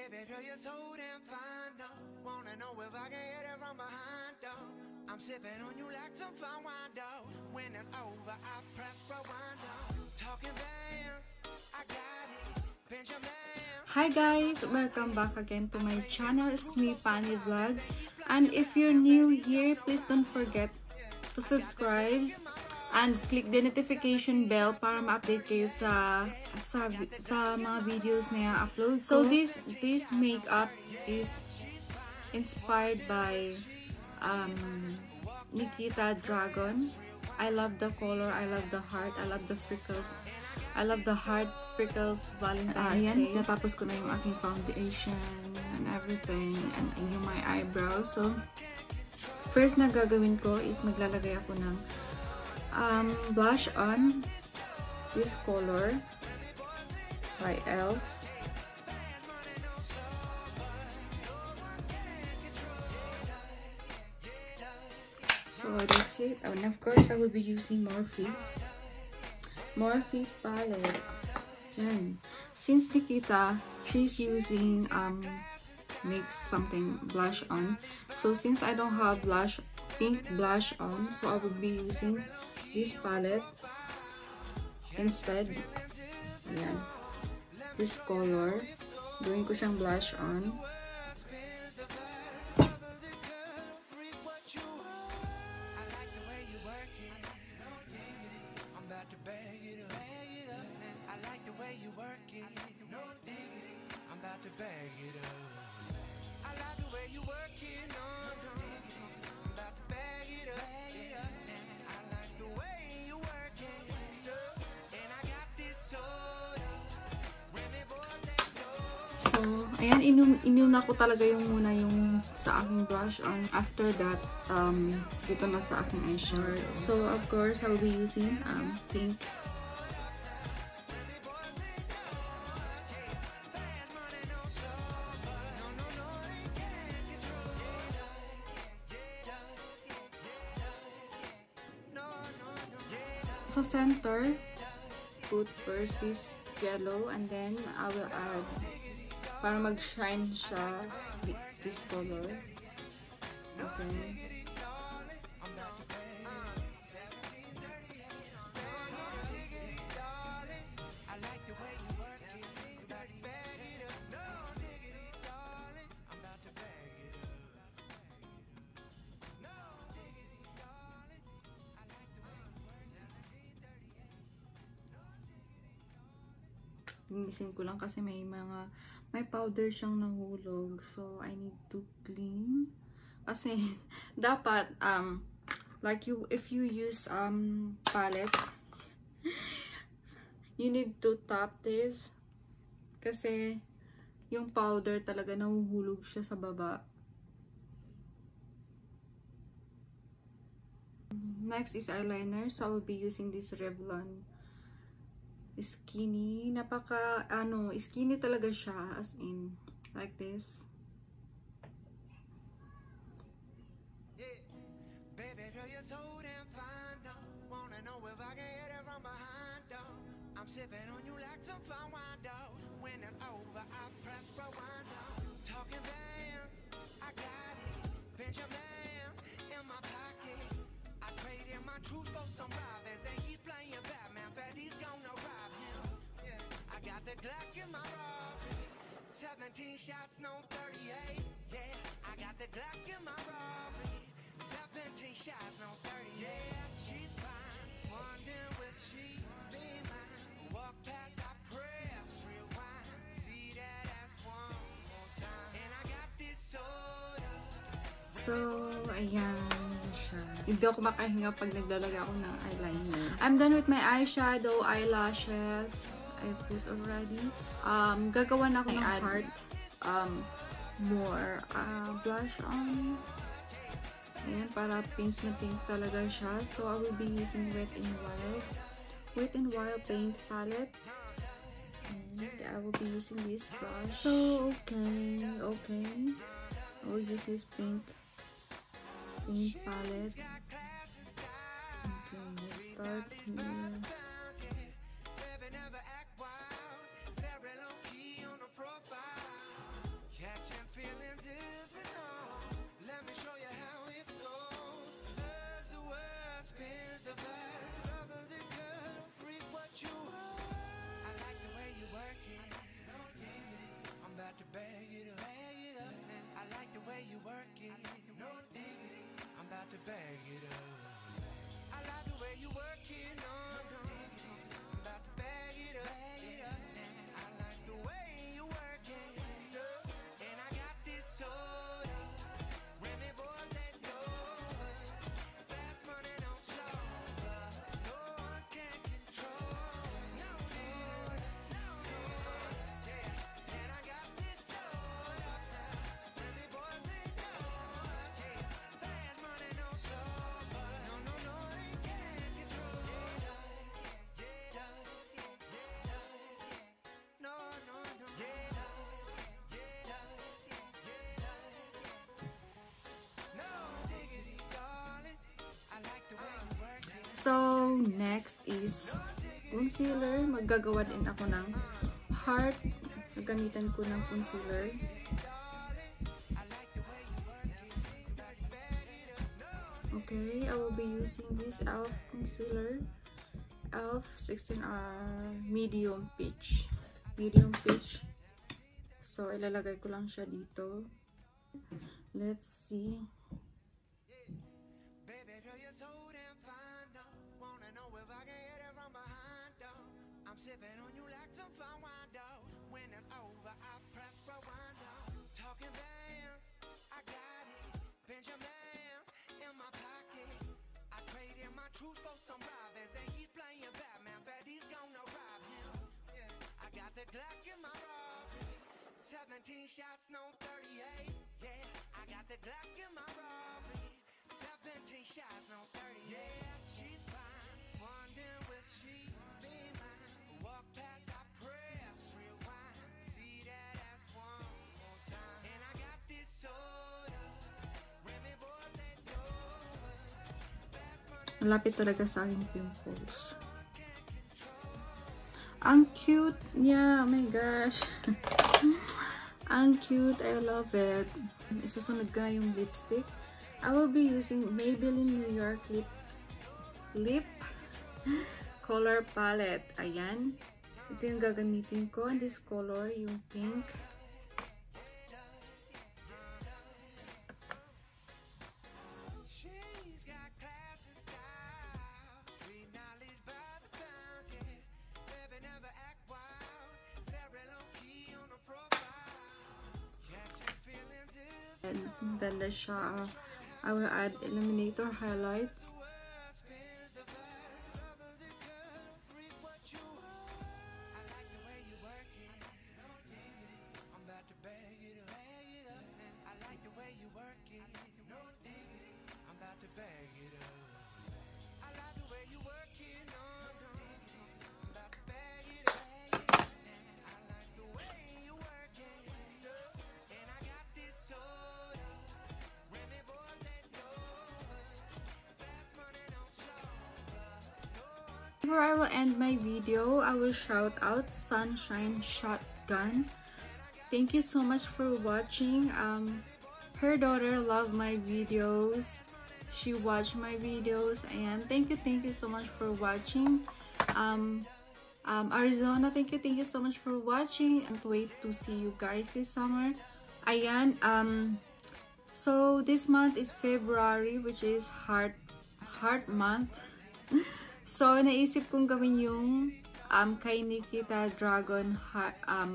Baby girl, you're so damn fine, though. Wanna know if I can hit it from behind, though. I'm sipping on you like some fine wine, though. When it's over, I press rewind, though. Talking bands, I got it. Benjamin. Hi guys, welcome back again to my channel. It's me, Pani Vlog. And if you're new here, please don't forget to subscribe and click the notification bell para ma-update kayo sa mga videos na i-upload. So this makeup is inspired by Nikita Dragon. I love the color, I love the heart, I love the freckles. I love the heart freckles Valentine's Day. Natapos ko na yung aking foundation and everything and yung my eyebrows. So first na gagawin ko is maglalagay ako ng blush on this color by e.l.f. So that's it. And of course, I will be using Morphe palette. Yan. Since Nikita, she's using mix something blush on. So since I don't have pink blush on, so I will be using this palette instead. Yan. This color. Doing ko siyang blush on. So, ayan, inuna ko talaga muna yung sa aking blush on. After that, dito na sa aking eyeshadow. So, of course, I will be using pink. So, center, put first this yellow and then I will add para mag-shine siya this color. Okay. Linisin ko lang kasi may powder siyang nahulog. So, I need to clean. Kasi, dapat, like if you use, palette, you need to tap this. Kasi, yung powder talaga nahuhulog siya sa baba. Next is eyeliner. So, I will be using this Revlon Skinny. Skinny talaga siya, as in, like this. Yeah. Baby girl, you're so damn fine, though. Wanna know if I can hit it from behind, though. I'm sipping on you like some fine wine, though. When it's over, I press rewind, though. Talking bands, I got it. Benjamin's in my pocket. I traded my truth for some robbers, and he's playing Batman. Freddy's gonna rob him. Yeah. I got the Glock in my robbery. 17 shots, no 38. Yeah, I got the Glock in my robbery. 17 shots, no 38. Yeah, she's fine. Wondering will she be mine? Walk past, I press rewind. See that ass one more time. And I got this soda. So, ayan siya. Hindi ako makahinga pag naglalagay ako ng eyeliner. I'm done with my eyeshadow, eyelashes. I put already. Gagawa na ako ng heart. More blush on. Ayan, para pink na pink talaga siya. So, I will be using Wet n Wild paint palette. And I will be using this brush. So, okay. I will use this pink palette. Okay, let's start here. So, next is concealer. Maggagawa din ako ng heart. Gagamitan ko ng concealer. Okay, I will be using this e.l.f. concealer. e.l.f. 16R medium peach. Medium peach. So, ilalagay ko lang siya dito. Let's see. Sipping on you like some fine wine, though. When it's over, I press rewind, though. Talking bands, I got it. Benjamins in my pocket. I traded my truth for some robins, and he's playing Batman. Freddy's gonna rob him. Yeah, I got the Glock in my robbery. 17 shots, no 38. Yeah, I got the Glock in my robbery. 17 shots, no 38. Yeah, she's fine. Wondering will she be mine? Walk past, I press, rewind. See that ass one more time. And I got this soda. Remy boys that over. Fast money. Malapit talaga sa aking pimples. Ang cute niya. Oh my gosh. Ang cute. I love it. Isusunod ko na yung lipstick. I will be using Maybelline New York Lip Color Palette. Ayan. Ito yung gagamitin ko. And this color, yung pink. And then the siya, I will add illuminator highlights. Before I will end my video, I will shout out Sunshine Shotgun. Thank you so much for watching. Her daughter loved my videos. She watched my videos, and thank you so much for watching. Arizona, thank you so much for watching, and wait to see you guys this summer. Ayan, so this month is February, which is heart month. So, naisip kong gawin yung kay Nikita Dragon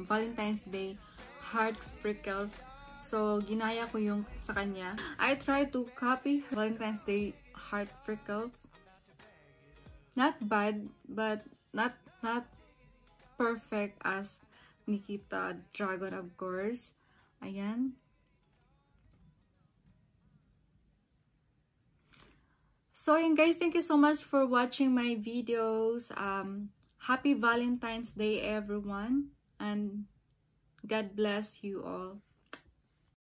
Valentine's Day Heart Freckles. So, ginaya ko yung sa kanya. I tried to copy Valentine's Day Heart Freckles. Not bad, but not perfect as Nikita Dragon, of course. Ayan. So, yun guys, thank you so much for watching my videos. Happy Valentine's Day, everyone. And God bless you all.